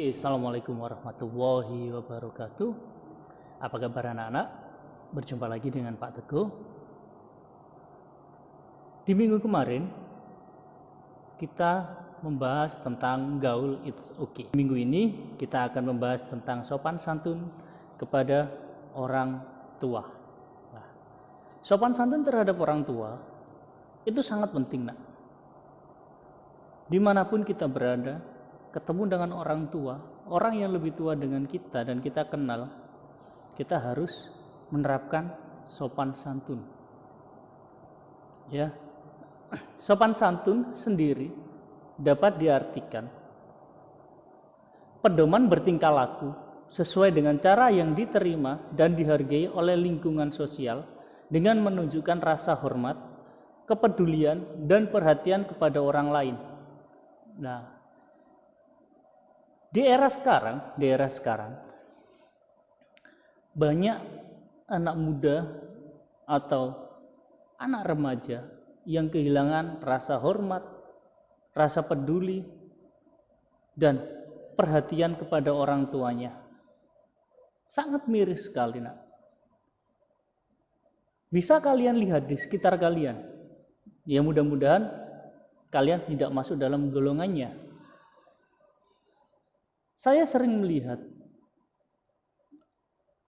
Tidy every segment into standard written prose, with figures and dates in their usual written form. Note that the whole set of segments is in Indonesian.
Assalamualaikum warahmatullahi wabarakatuh. Apa kabar anak-anak? Berjumpa lagi dengan Pak Teguh. Di minggu kemarin kita membahas tentang gaul it's okay. Minggu ini kita akan membahas tentang sopan santun kepada orang tua. Nah, sopan santun terhadap orang tua itu sangat penting, nak. Dimanapun kita berada, ketemu dengan orang tua, orang yang lebih tua dengan kita dan kita kenal, kita harus menerapkan sopan santun. Ya, sopan santun sendiri dapat diartikan pedoman bertingkah laku sesuai dengan cara yang diterima dan dihargai oleh lingkungan sosial dengan menunjukkan rasa hormat, kepedulian, dan perhatian kepada orang lain. Nah, di era sekarang banyak anak muda atau anak remaja yang kehilangan rasa hormat, rasa peduli, dan perhatian kepada orang tuanya. Sangat miris sekali, nak. Bisa kalian lihat di sekitar kalian. Ya, mudah-mudahan kalian tidak masuk dalam golongannya. Saya sering melihat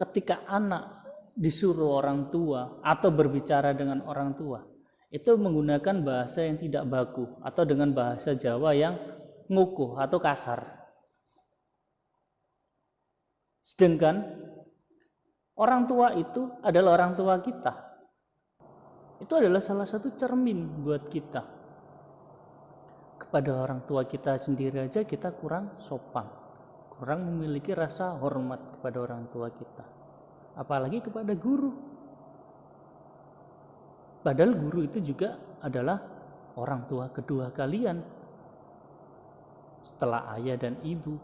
ketika anak disuruh orang tua atau berbicara dengan orang tua, itu menggunakan bahasa yang tidak baku atau dengan bahasa Jawa yang ngukuh atau kasar. Sedangkan orang tua itu adalah orang tua kita. Itu adalah salah satu cermin buat kita. Kepada orang tua kita sendiri aja kita kurang sopan, kurang memiliki rasa hormat kepada orang tua kita, apalagi kepada guru. Padahal guru itu juga adalah orang tua kedua kalian setelah ayah dan ibu.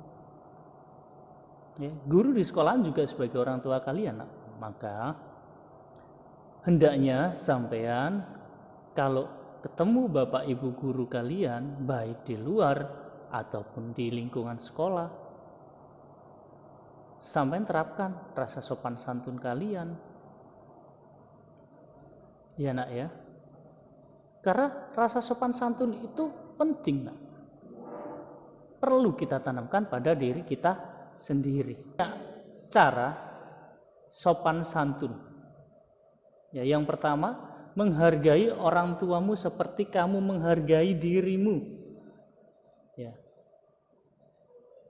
Ya, guru di sekolahan juga sebagai orang tua kalian. Maka hendaknya sampean kalau ketemu bapak ibu guru kalian, baik di luar ataupun di lingkungan sekolah, sampai terapkan rasa sopan santun kalian. Ya, nak, ya. Karena rasa sopan santun itu penting, nak. Perlu kita tanamkan pada diri kita sendiri. Cara sopan santun. Ya, yang pertama, menghargai orang tuamu seperti kamu menghargai dirimu. Ya.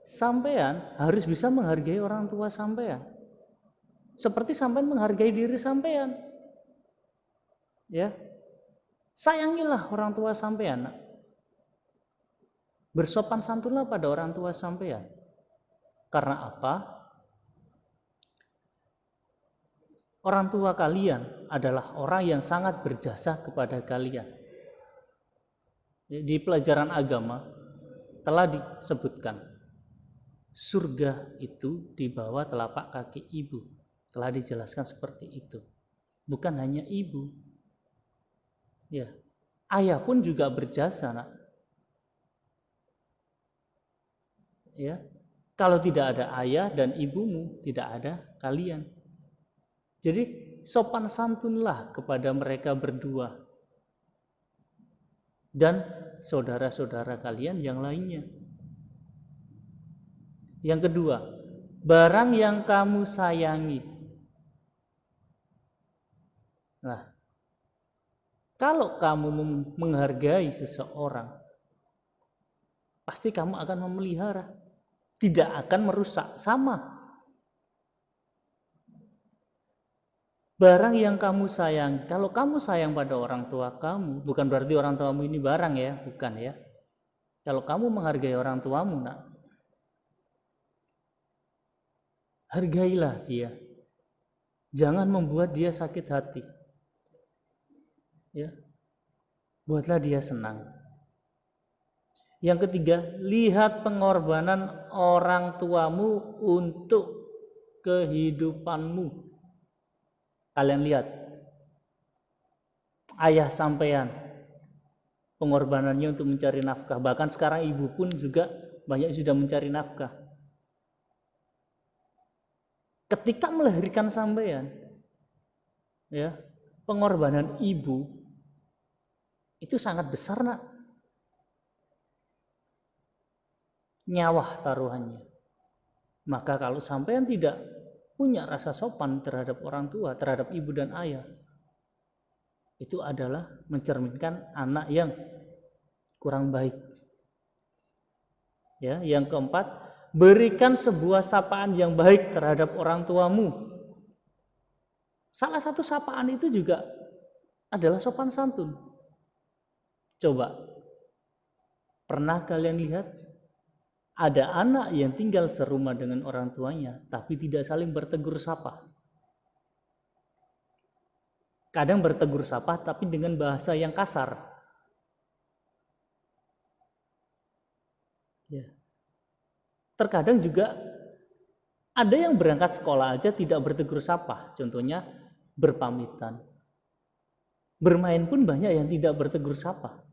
Sampean harus bisa menghargai orang tua sampean seperti sampean menghargai diri sampean. Ya, sayangilah orang tua sampean, nak. Bersopan santunlah pada orang tua sampean. Karena apa? Orang tua kalian adalah orang yang sangat berjasa kepada kalian. Di pelajaran agama telah disebutkan, surga itu di bawah telapak kaki ibu. Telah dijelaskan seperti itu. Bukan hanya ibu. Ya, ayah pun juga berjasa, nak. Ya, kalau tidak ada ayah dan ibumu, tidak ada kalian. Jadi sopan santunlah kepada mereka berdua dan saudara-saudara kalian yang lainnya. Yang kedua, barang yang kamu sayangi. Nah, kalau kamu menghargai seseorang, pasti kamu akan memelihara, tidak akan merusak. Sama. Barang yang kamu sayang, kalau kamu sayang pada orang tua kamu, bukan berarti orang tuamu ini barang, ya, bukan, ya. Kalau kamu menghargai orang tuamu, nak, hargailah dia. Jangan membuat dia sakit hati. Ya. Buatlah dia senang. Yang ketiga, lihat pengorbanan orang tuamu untuk kehidupanmu. Kalian lihat ayah sampean, pengorbanannya untuk mencari nafkah. Bahkan sekarang ibu pun juga banyak sudah mencari nafkah. Ketika melahirkan sampean, ya, pengorbanan ibu itu sangat besar, nak. Nyawa taruhannya. Maka kalau sampean tidak punya rasa sopan terhadap orang tua, terhadap ibu dan ayah, itu adalah mencerminkan anak yang kurang baik. Ya, yang keempat, berikan sebuah sapaan yang baik terhadap orang tuamu. Salah satu sapaan itu juga adalah sopan santun. Coba, pernah kalian lihat ada anak yang tinggal serumah dengan orang tuanya tapi tidak saling bertegur sapa? Kadang bertegur sapa tapi dengan bahasa yang kasar. Ya. Terkadang juga ada yang berangkat sekolah aja tidak bertegur sapa, contohnya berpamitan. Bermain pun banyak yang tidak bertegur sapa.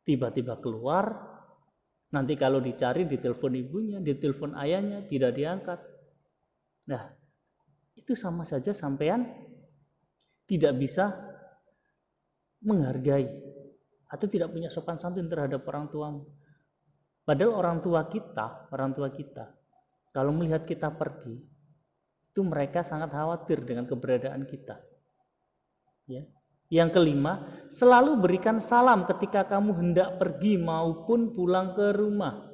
Tiba-tiba keluar, nanti kalau dicari ditelepon ibunya, ditelepon ayahnya, tidak diangkat. Nah, itu sama saja sampean tidak bisa menghargai atau tidak punya sopan santun terhadap orang tuamu. Padahal orang tua kita, kalau melihat kita pergi, itu mereka sangat khawatir dengan keberadaan kita. Ya. Yang kelima, selalu berikan salam ketika kamu hendak pergi maupun pulang ke rumah.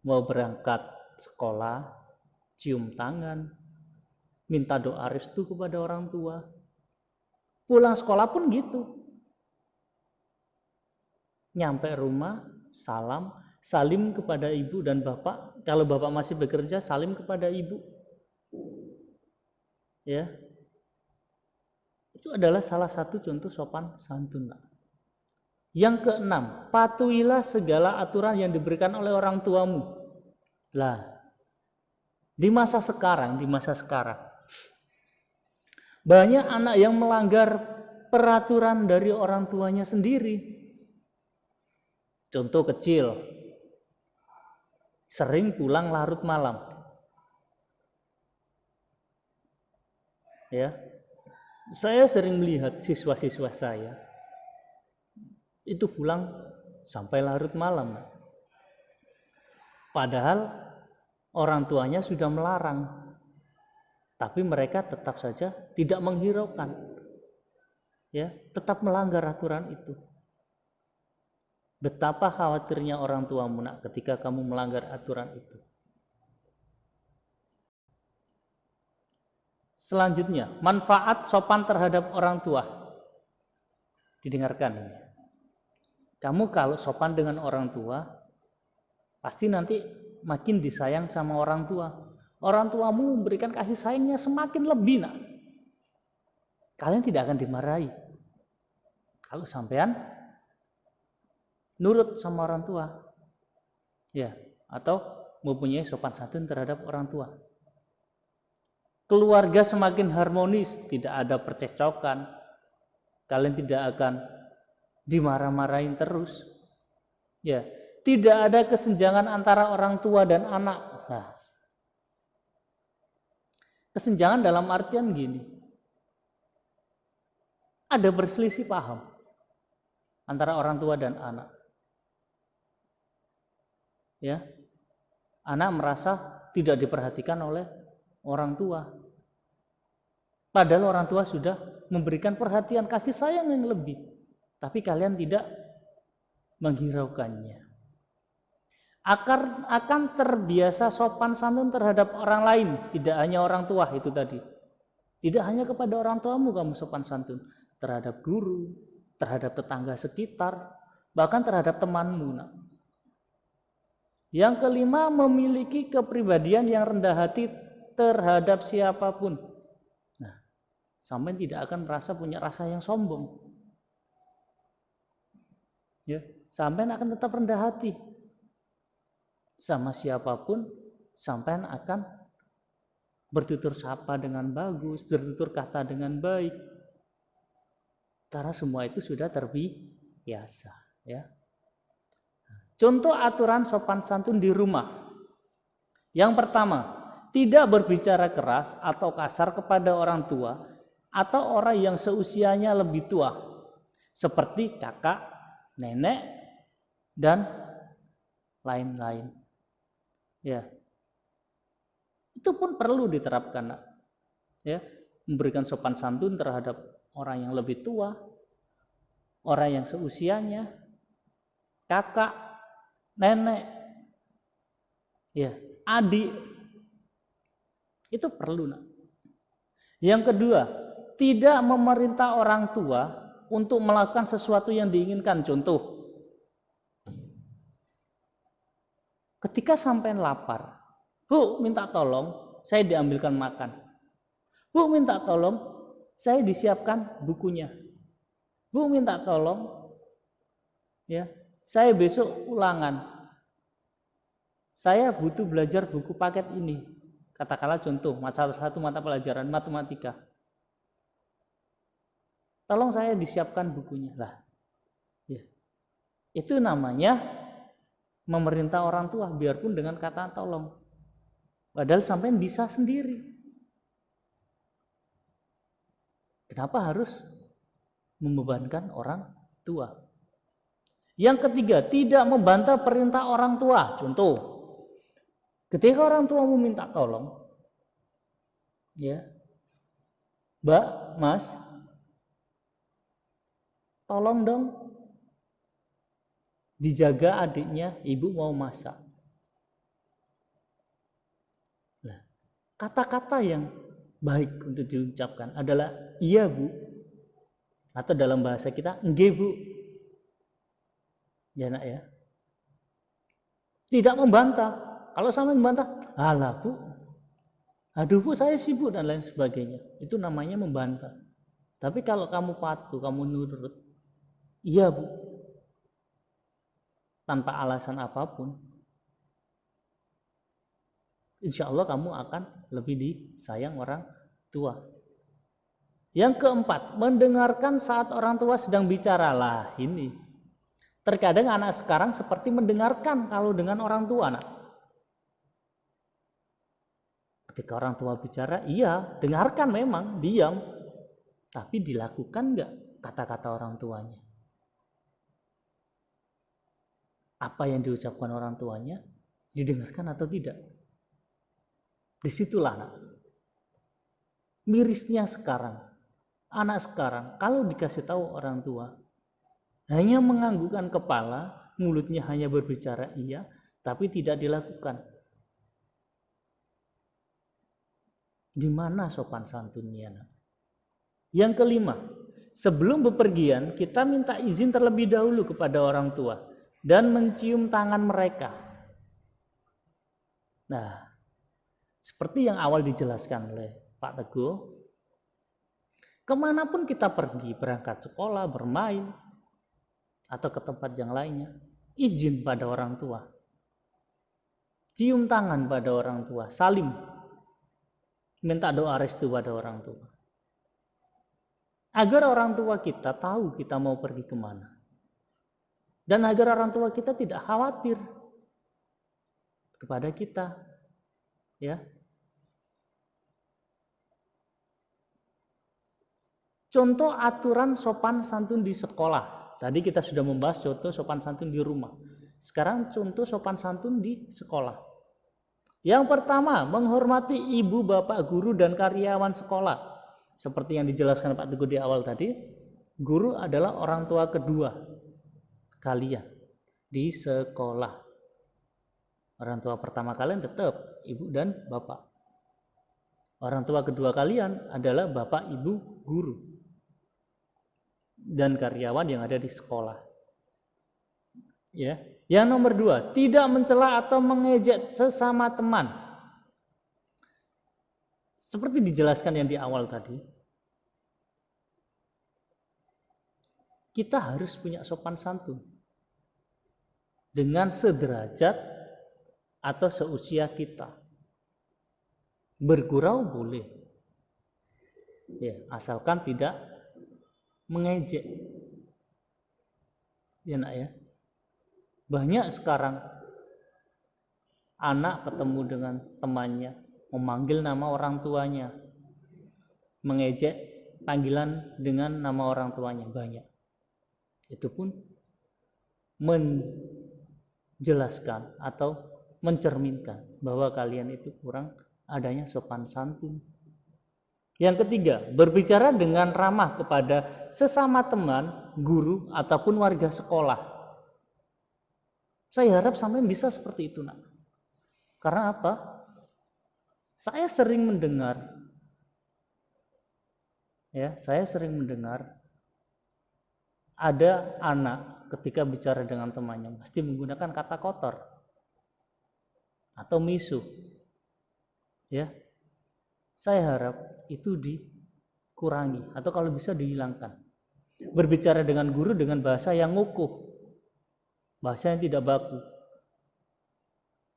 Mau berangkat sekolah, cium tangan, minta doa restu kepada orang tua. Pulang sekolah pun gitu. Nyampe rumah, salim kepada ibu dan bapak. Kalau bapak masih bekerja, salim kepada ibu. Ya. Itu adalah salah satu contoh sopan santun. Yang keenam, patuhilah segala aturan yang diberikan oleh orang tuamu. Lah, di masa sekarang, banyak anak yang melanggar peraturan dari orang tuanya sendiri. Contoh kecil, sering pulang larut malam. Ya, saya sering melihat siswa-siswa saya itu pulang sampai larut malam. Padahal orang tuanya sudah melarang, tapi mereka tetap saja tidak menghiraukan. Ya, tetap melanggar aturan itu. Betapa khawatirnya orang tuamu, nak, ketika kamu melanggar aturan itu. Selanjutnya, manfaat sopan terhadap orang tua. Didengarkan ini. Kamu kalau sopan dengan orang tua, pasti nanti makin disayang sama orang tua. Orang tuamu memberikan kasih sayangnya semakin lebih, nak. Kalian tidak akan dimarahi. Kalau sampean nurut sama orang tua, ya, atau mempunyai sopan santun terhadap orang tua. Keluarga semakin harmonis, tidak ada percekcokan. Kalian tidak akan dimarah-marahin terus. Ya, tidak ada kesenjangan antara orang tua dan anak. Nah, kesenjangan dalam artian gini. Ada berselisih paham antara orang tua dan anak. Ya, anak merasa tidak diperhatikan oleh orang tua. Padahal orang tua sudah memberikan perhatian kasih sayang yang lebih, tapi kalian tidak menghiraukannya. Akan terbiasa sopan santun terhadap orang lain, tidak hanya orang tua itu tadi. Tidak hanya kepada orang tuamu kamu sopan santun, terhadap guru, terhadap tetangga sekitar, bahkan terhadap temanmu, nak. Yang kelima, memiliki kepribadian yang rendah hati terhadap siapapun. Nah, sampai tidak akan merasa punya rasa yang sombong. Ya, sampai akan tetap rendah hati sama siapapun. Sampai akan bertutur sapa dengan bagus, bertutur kata dengan baik. Karena semua itu sudah terbiasa, ya. Contoh aturan sopan santun di rumah. Yang pertama, tidak berbicara keras atau kasar kepada orang tua atau orang yang seusianya lebih tua, seperti kakak, nenek, dan lain-lain. Ya, itu pun perlu diterapkan, nak. Ya, memberikan sopan santun terhadap orang yang lebih tua, orang yang seusianya, kakak, nenek, ya, adik, itu perlu, nak. Yang kedua, tidak memerintah orang tua untuk melakukan sesuatu yang diinginkan. Contoh, ketika sampean lapar, Bu, minta tolong saya diambilkan makan. Bu, minta tolong saya disiapkan bukunya. Bu, minta tolong ya, saya besok ulangan. Saya butuh belajar buku paket ini. Katakanlah contoh, salah satu mata pelajaran matematika. Tolong saya disiapkan bukunya. Lah, ya. Itu namanya memerintah orang tua, biarpun dengan kata tolong. Padahal sampai bisa sendiri. Kenapa harus membebankan orang tua? Yang ketiga, tidak membantah perintah orang tua. Contoh, ketika orang tua meminta tolong, ya, Mbak, Mas, tolong dong dijaga adiknya, ibu mau masak. Nah, kata-kata yang baik untuk diucapkan adalah iya Bu, atau dalam bahasa kita nggih Bu. Ya nak ya. Tidak membantah. Kalau sama membantah, alah Bu, aduh Bu saya sibuk dan lain sebagainya. Itu namanya membantah. Tapi kalau kamu patuh, kamu nurut, iya Bu, tanpa alasan apapun, insya Allah kamu akan lebih disayang orang tua. Yang keempat, mendengarkan saat orang tua sedang bicara. Lah ini, terkadang anak sekarang seperti mendengarkan kalau dengan orang tua, nak. Ketika orang tua bicara, iya, dengarkan memang, diam. Tapi dilakukan enggak kata-kata orang tuanya? Apa yang diucapkan orang tuanya, didengarkan atau tidak? Disitulah, nak. Mirisnya sekarang, anak sekarang, kalau dikasih tahu orang tua, hanya menganggukkan kepala, mulutnya hanya berbicara iya, tapi tidak dilakukan. Di mana sopan santunnya? Yang kelima, sebelum bepergian kita minta izin terlebih dahulu kepada orang tua dan mencium tangan mereka. Nah, seperti yang awal dijelaskan oleh Pak Teguh, kemanapun kita pergi, berangkat sekolah, bermain, atau ke tempat yang lainnya, izin pada orang tua, cium tangan pada orang tua, salim, minta doa restu pada orang tua, agar orang tua kita tahu kita mau pergi kemana, dan agar orang tua kita tidak khawatir kepada kita, ya. Contoh aturan sopan santun di sekolah. Tadi kita sudah membahas contoh sopan santun di rumah. Sekarang contoh sopan santun di sekolah. Yang pertama, menghormati ibu, bapak, guru, dan karyawan sekolah. Seperti yang dijelaskan Pak Teguh di awal tadi, guru adalah orang tua kedua kalian di sekolah. Orang tua pertama kalian tetap ibu dan bapak. Orang tua kedua kalian adalah bapak, ibu, guru, dan karyawan yang ada di sekolah. Ya. Yang nomor 2, tidak mencela atau mengejek sesama teman. Seperti dijelaskan yang di awal tadi, kita harus punya sopan santun dengan sederajat atau seusia kita. Bergurau boleh, ya, asalkan tidak mengejek, ya nak ya. Banyak sekarang anak ketemu dengan temannya, memanggil nama orang tuanya, mengejek panggilan dengan nama orang tuanya, banyak. Itu pun menjelaskan atau mencerminkan bahwa kalian itu kurang adanya sopan santun. Yang ketiga, berbicara dengan ramah kepada sesama teman, guru, ataupun warga sekolah. Saya harap sampai bisa seperti itu, nak. Karena apa? Saya sering mendengar ada anak ketika bicara dengan temannya pasti menggunakan kata kotor atau misuh. Ya. Saya harap itu dikurangi atau kalau bisa dihilangkan. Berbicara dengan guru dengan bahasa yang ngukuh, bahasa yang tidak baku.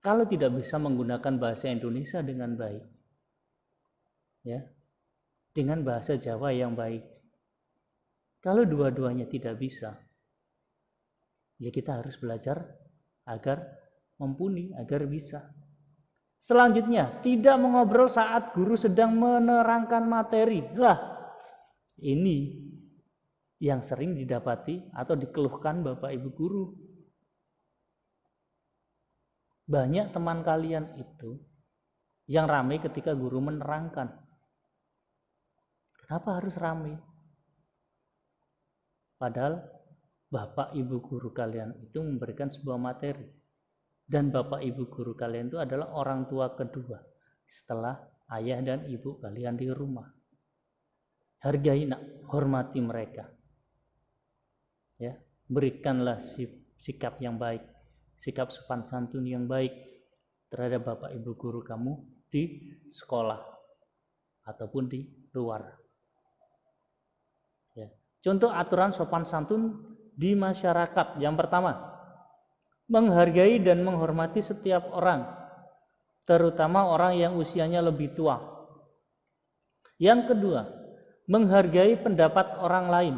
Kalau tidak bisa menggunakan bahasa Indonesia dengan baik, ya, dengan bahasa Jawa yang baik. Kalau dua-duanya tidak bisa, ya kita harus belajar agar mumpuni, agar bisa. Selanjutnya, tidak mengobrol saat guru sedang menerangkan materi. Lah, ini yang sering didapati atau dikeluhkan Bapak Ibu guru. Banyak teman kalian itu yang ramai ketika guru menerangkan. Kenapa harus ramai? Padahal Bapak Ibu guru kalian itu memberikan sebuah materi. Dan Bapak Ibu guru kalian itu adalah orang tua kedua setelah ayah dan ibu kalian di rumah. Hargai, nak, hormati mereka. Ya, berikanlah sikap yang baik, sikap sopan santun yang baik terhadap Bapak Ibu guru kamu di sekolah ataupun di luar. Ya. Contoh aturan sopan santun di masyarakat. Yang pertama, menghargai dan menghormati setiap orang, terutama orang yang usianya lebih tua. Yang kedua, menghargai pendapat orang lain.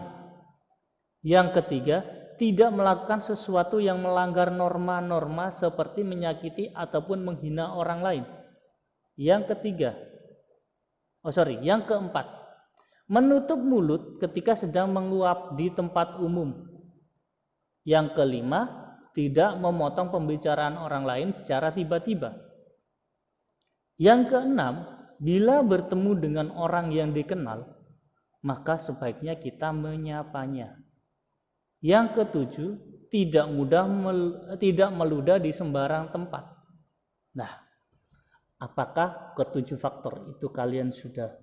Yang ketiga, tidak melakukan sesuatu yang melanggar norma-norma seperti menyakiti ataupun menghina orang lain. Yang keempat, menutup mulut ketika sedang menguap di tempat umum. Yang kelima, tidak memotong pembicaraan orang lain secara tiba-tiba. Yang keenam, bila bertemu dengan orang yang dikenal, maka sebaiknya kita menyapanya. Yang ketujuh, tidak meludah di sembarang tempat. Nah, apakah ketujuh faktor itu kalian sudah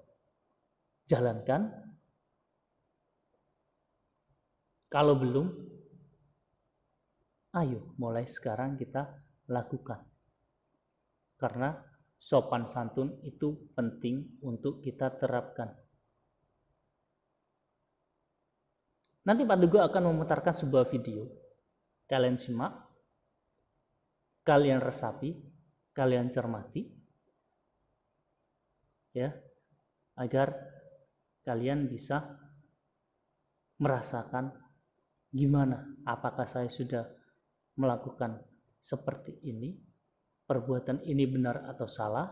jalankan? Kalau belum, ayo mulai sekarang kita lakukan. Karena sopan santun itu penting untuk kita terapkan. Nanti Pak Teguh akan memutarkan sebuah video. Kalian simak, kalian resapi, kalian cermati, ya, agar kalian bisa merasakan gimana, apakah saya sudah melakukan seperti ini, perbuatan ini benar atau salah,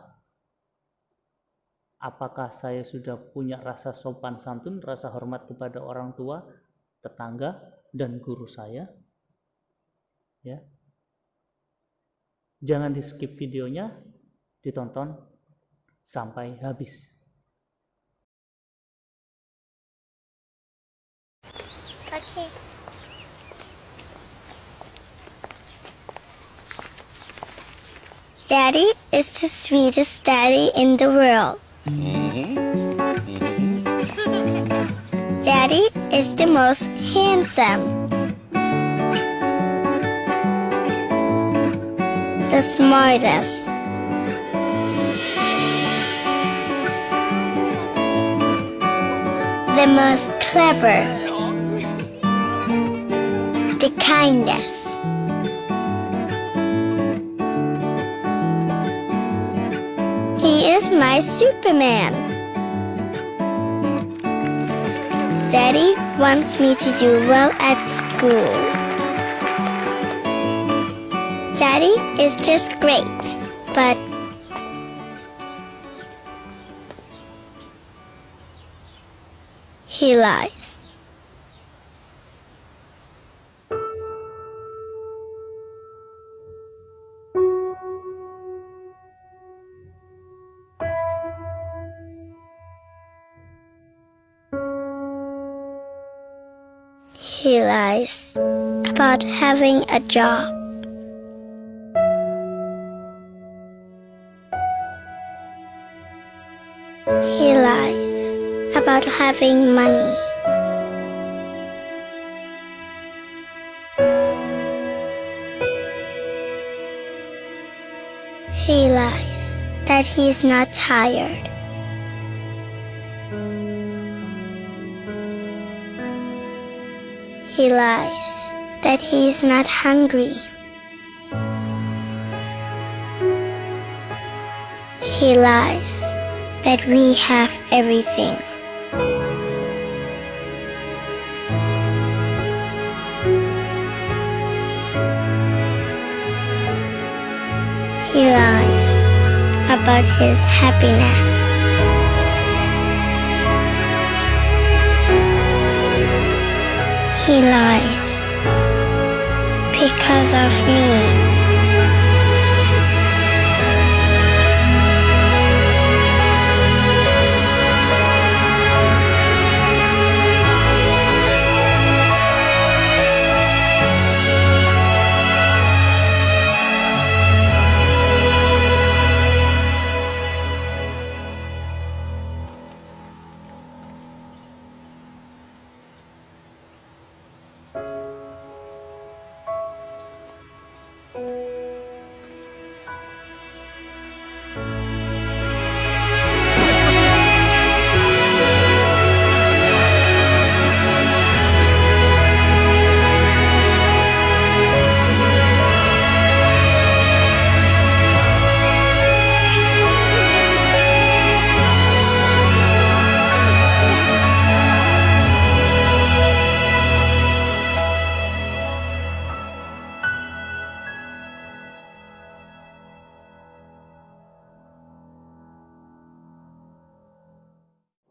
apakah saya sudah punya rasa sopan santun, rasa hormat kepada orang tua, tetangga, dan guru saya. Ya, jangan di skip videonya, ditonton sampai habis. Okay. Daddy is the sweetest daddy in the world. Daddy is the most handsome, the smartest, the most clever, the kindest. He is my Superman. Daddy wants me to do well at school. Daddy is just great, but he lies. He lies about having a job. He lies about having money. He lies that he's not tired. He lies that he's not hungry. He lies that we have everything. He lies about his happiness. He lies because of me.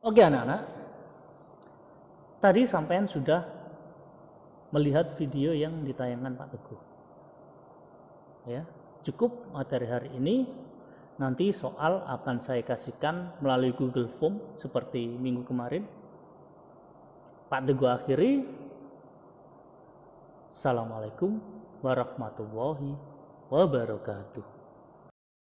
Oke anak-anak, tadi sampean sudah melihat video yang ditayangkan Pak Teguh. Ya, cukup materi hari ini. Nanti soal akan saya kasihkan melalui Google Form seperti minggu kemarin. Pak Teguh akhiri. Assalamualaikum warahmatullahi wabarakatuh.